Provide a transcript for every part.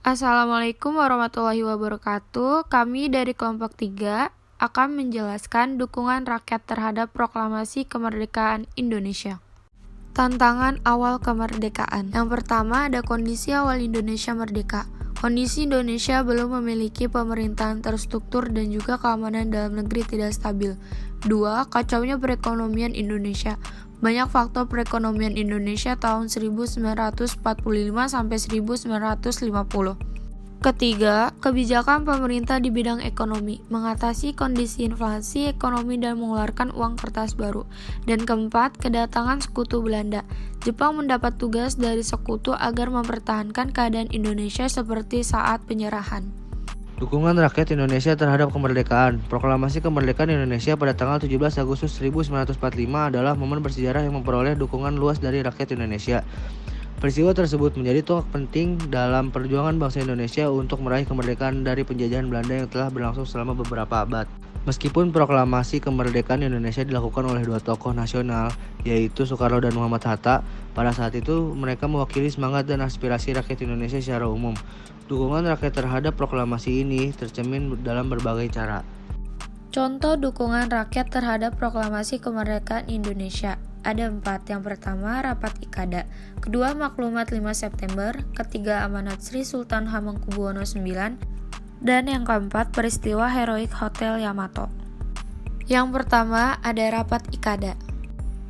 Assalamualaikum warahmatullahi wabarakatuh. Kami dari kelompok 3 akan menjelaskan dukungan rakyat terhadap proklamasi kemerdekaan Indonesia. Tantangan awal kemerdekaan. Yang pertama ada kondisi awal Indonesia merdeka. Kondisi Indonesia belum memiliki pemerintahan terstruktur dan juga keamanan dalam negeri tidak stabil. 2. Kacaunya perekonomian Indonesia. Banyak faktor perekonomian Indonesia tahun 1945 sampai 1950. Ketiga, kebijakan pemerintah di bidang ekonomi, mengatasi kondisi inflasi ekonomi dan mengeluarkan uang kertas baru. Dan keempat, kedatangan sekutu Belanda. Jepang mendapat tugas dari sekutu agar mempertahankan keadaan Indonesia seperti saat penyerahan. Dukungan rakyat Indonesia terhadap kemerdekaan. Proklamasi kemerdekaan Indonesia pada tanggal 17 Agustus 1945 adalah momen bersejarah yang memperoleh dukungan luas dari rakyat Indonesia. Peristiwa tersebut menjadi tonggak penting dalam perjuangan bangsa Indonesia untuk meraih kemerdekaan dari penjajahan Belanda yang telah berlangsung selama beberapa abad. Meskipun proklamasi kemerdekaan Indonesia dilakukan oleh dua tokoh nasional, yaitu Soekarno dan Muhammad Hatta, pada saat itu mereka mewakili semangat dan aspirasi rakyat Indonesia secara umum. Dukungan rakyat terhadap proklamasi ini tercermin dalam berbagai cara. Contoh dukungan rakyat terhadap proklamasi kemerdekaan Indonesia. Ada 4. Yang pertama, Rapat Ikada. Kedua, Maklumat 5 September. Ketiga, Amanat Sri Sultan Hamengkubuwono IX. Dan yang keempat, peristiwa heroik Hotel Yamato. Yang pertama, ada Rapat Ikada.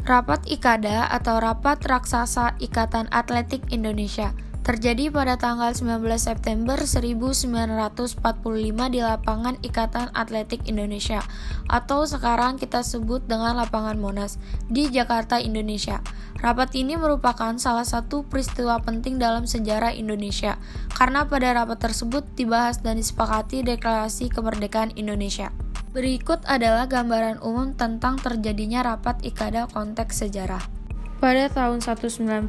Rapat Ikada atau Rapat Raksasa Ikatan Atletik Indonesia terjadi pada tanggal 19 September 1945 di lapangan Ikatan Atletik Indonesia atau sekarang kita sebut dengan lapangan Monas di Jakarta, Indonesia. Rapat ini merupakan salah satu peristiwa penting dalam sejarah Indonesia karena pada rapat tersebut dibahas dan disepakati Deklarasi Kemerdekaan Indonesia. Berikut adalah gambaran umum tentang terjadinya Rapat Ikada konteks sejarah. Pada tahun 1945,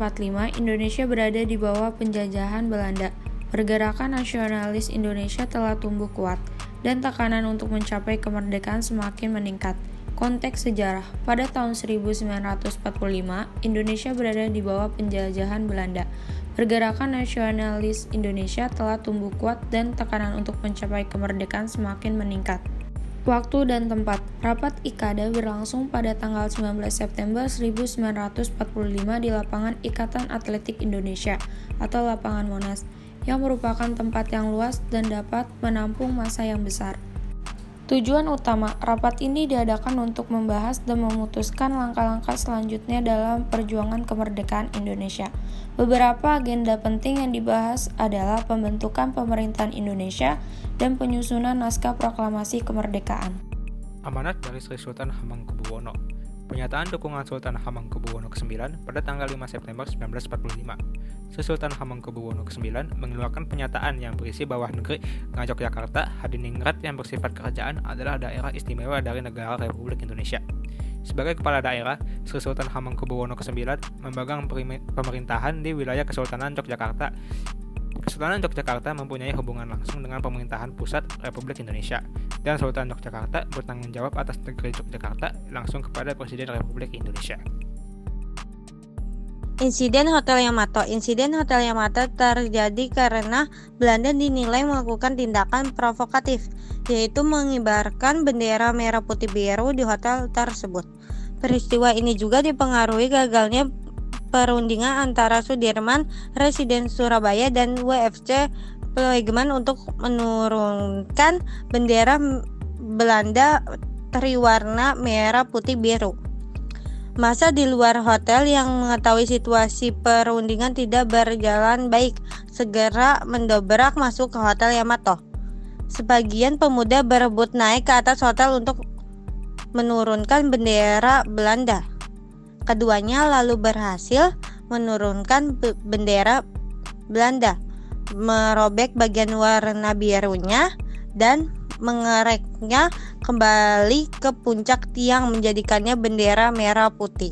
Indonesia berada di bawah penjajahan Belanda. Pergerakan nasionalis Indonesia telah tumbuh kuat, dan tekanan untuk mencapai kemerdekaan semakin meningkat. Konteks sejarah, pada tahun 1945, Indonesia berada di bawah penjajahan Belanda. Pergerakan nasionalis Indonesia telah tumbuh kuat, dan tekanan untuk mencapai kemerdekaan semakin meningkat. Waktu dan tempat. Rapat Ikada berlangsung pada tanggal 19 September 1945 di lapangan Ikatan Atletik Indonesia atau lapangan Monas, yang merupakan tempat yang luas dan dapat menampung massa yang besar. Tujuan utama rapat ini diadakan untuk membahas dan memutuskan langkah-langkah selanjutnya dalam perjuangan kemerdekaan Indonesia. Beberapa agenda penting yang dibahas adalah pembentukan pemerintahan Indonesia dan penyusunan naskah proklamasi kemerdekaan. Amanat dari Sri Sultan Hamengkubuwono. Pernyataan dukungan Sultan Hamengkubuwono ke-9 pada tanggal 5 September 1945. Sri Sultan Hamengkubuwono ke-9 mengeluarkan pernyataan yang berisi bahwa negeri Ngayogyakarta, Hadiningrat yang bersifat kerajaan adalah daerah istimewa dari negara Republik Indonesia. Sebagai kepala daerah, Sri Sultan Hamengkubuwono ke-9 memegang pemerintahan di wilayah Kesultanan Yogyakarta. Kesultanan Yogyakarta mempunyai hubungan langsung dengan pemerintahan pusat Republik Indonesia, dan Sultan Yogyakarta bertanggung jawab atas negeri Yogyakarta langsung kepada Presiden Republik Indonesia. Insiden Hotel Yamato. Insiden Hotel Yamato terjadi karena Belanda dinilai melakukan tindakan provokatif, yaitu mengibarkan bendera merah putih biru di hotel tersebut. Peristiwa ini juga dipengaruhi gagalnya perundingan antara Sudirman, Residen Surabaya, dan WFC Ploegeman untuk menurunkan bendera Belanda triwarna merah putih biru. Massa di luar hotel yang mengetahui situasi perundingan tidak berjalan baik segera mendobrak masuk ke Hotel Yamato. Sebagian pemuda berebut naik ke atas hotel untuk menurunkan bendera Belanda. Keduanya lalu berhasil menurunkan bendera Belanda, merobek bagian warna birunya dan mengereknya kembali ke puncak tiang menjadikannya bendera merah putih.